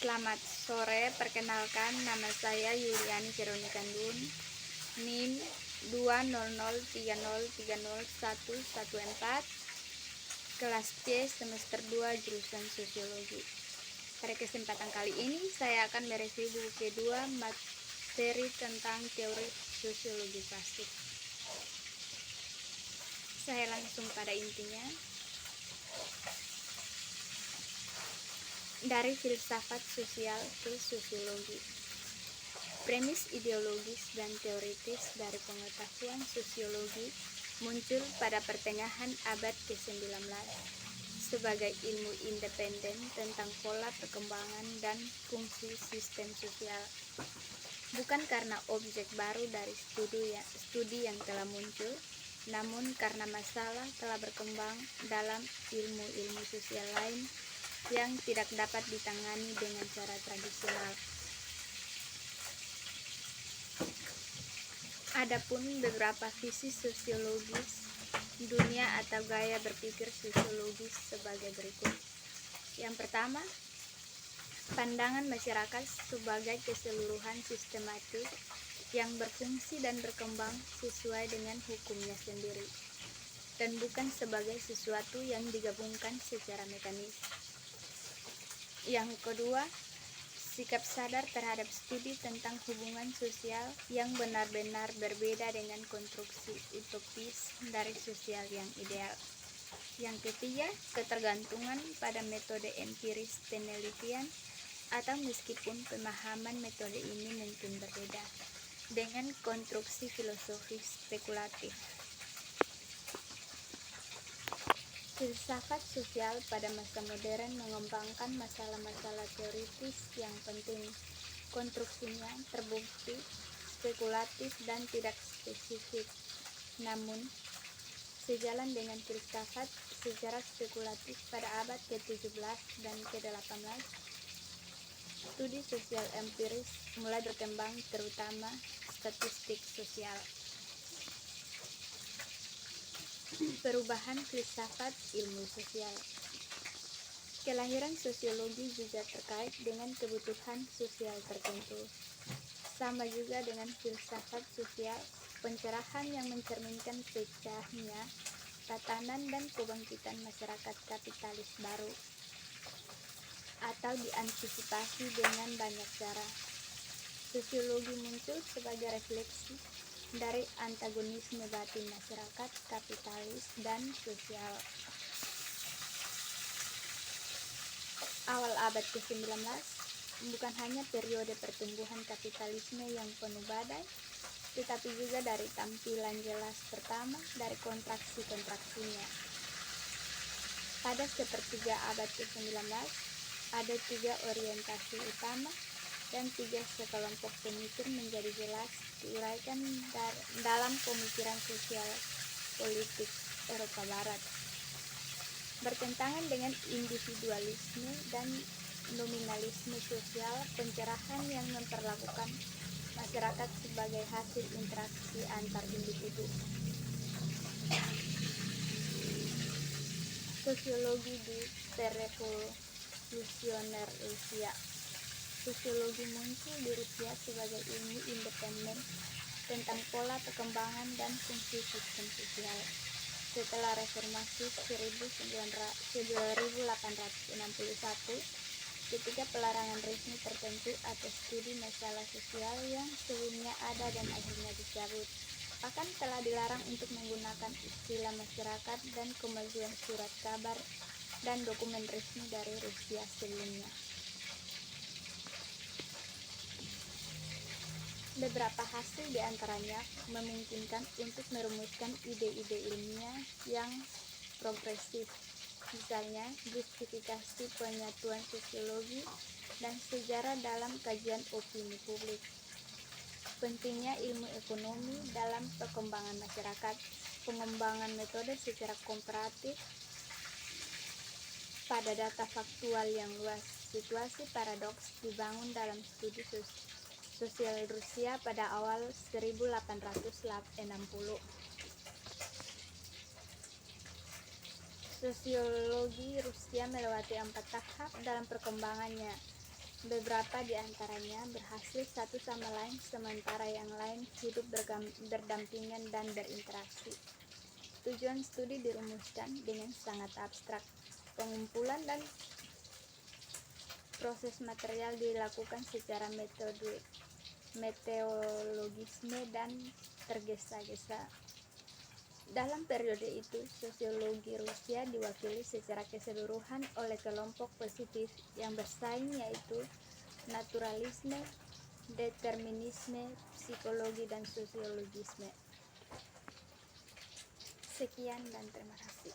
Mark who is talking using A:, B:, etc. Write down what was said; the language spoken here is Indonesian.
A: Selamat sore, perkenalkan nama saya Yuliani Veronica Dun, NIM 20030301114, kelas C semester 2 jurusan Sosiologi. Pada kesempatan kali ini saya akan mereview buku kedua materi tentang teori sosiologi klasik. Saya langsung pada intinya. Dari filsafat sosial ke sosiologi. Premis ideologis dan teoritis dari pengetahuan sosiologi muncul pada pertengahan abad ke-19 sebagai ilmu independen tentang pola perkembangan dan fungsi sistem sosial. Bukan karena objek baru dari studi yang telah muncul, namun karena masalah telah berkembang dalam ilmu-ilmu sosial lain yang tidak dapat ditangani dengan cara tradisional. Adapun beberapa visi sosiologis dunia atau gaya berpikir sosiologis sebagai berikut. Yang pertama, pandangan masyarakat sebagai keseluruhan sistematik yang berfungsi dan berkembang sesuai dengan hukumnya sendiri, dan bukan sebagai sesuatu yang digabungkan secara mekanis. Yang kedua, sikap sadar terhadap studi tentang hubungan sosial yang benar-benar berbeda dengan konstruksi utopis dari sosial yang ideal. Yang ketiga, ketergantungan pada metode empiris penelitian, atau meskipun pemahaman metode ini mungkin berbeda dengan konstruksi filosofis spekulatif. Filsafat sosial pada masa modern mengembangkan masalah-masalah teoritis yang penting. Konstruksinya terbukti spekulatif dan tidak spesifik. Namun, sejalan dengan filsafat sejarah spekulatif pada abad ke-17 dan ke-18, studi sosial empiris mulai berkembang, terutama statistik sosial. Perubahan filsafat ilmu sosial. Kelahiran sosiologi juga terkait dengan kebutuhan sosial tertentu. Sama juga dengan filsafat sosial, pencerahan yang mencerminkan pecahnya tatanan dan kebangkitan masyarakat kapitalis baru, atau diantisipasi dengan banyak cara. Sosiologi muncul sebagai refleksi dari antagonisme batin masyarakat kapitalis dan sosial. Awal abad ke-19 bukan hanya periode pertumbuhan kapitalisme yang penuh badai, tetapi juga dari tampilan jelas pertama dari kontraksi-kontraksinya. Pada sepertiga abad ke-19 ada 3 orientasi utama dan 3 sekelompok pemikir menjadi jelas diuraikan dalam pemikiran sosial politik Eropa Barat. Bertentangan dengan individualisme dan nominalisme sosial, pencerahan yang memperlakukan masyarakat sebagai hasil interaksi antar individu. Sosiologi di prerevolusioner Rusia. Sosiologi muncul di Rusia sebagai ilmu independen tentang pola perkembangan dan fungsi sistem sosial. Setelah reformasi 1861, ketika pelarangan resmi tertentu atas studi masalah sosial yang sebelumnya ada dan akhirnya dicabut, bahkan telah dilarang untuk menggunakan istilah masyarakat dan kemajuan surat kabar dan dokumen resmi dari Rusia sebelumnya. Beberapa hasil diantaranya memungkinkan untuk merumuskan ide-ide ilmiah yang progresif, misalnya justifikasi penyatuan sosiologi dan sejarah dalam kajian opini publik. Pentingnya ilmu ekonomi dalam perkembangan masyarakat, pengembangan metode secara komparatif pada data faktual yang luas. Situasi paradoks dibangun dalam studi sosial Rusia pada awal 1860. Sosiologi Rusia melewati 4 tahap dalam perkembangannya. Beberapa di antaranya berhasil satu sama lain, sementara yang lain hidup berdampingan dan berinteraksi. Tujuan studi dirumuskan dengan sangat abstrak. Pengumpulan dan proses material dilakukan secara meteologisme dan tergesa-gesa. Dalam periode itu, sosiologi Rusia diwakili secara keseluruhan oleh kelompok positif yang bersaing, yaitu naturalisme, determinisme, psikologi, dan sosiologisme. Sekian dan terima kasih.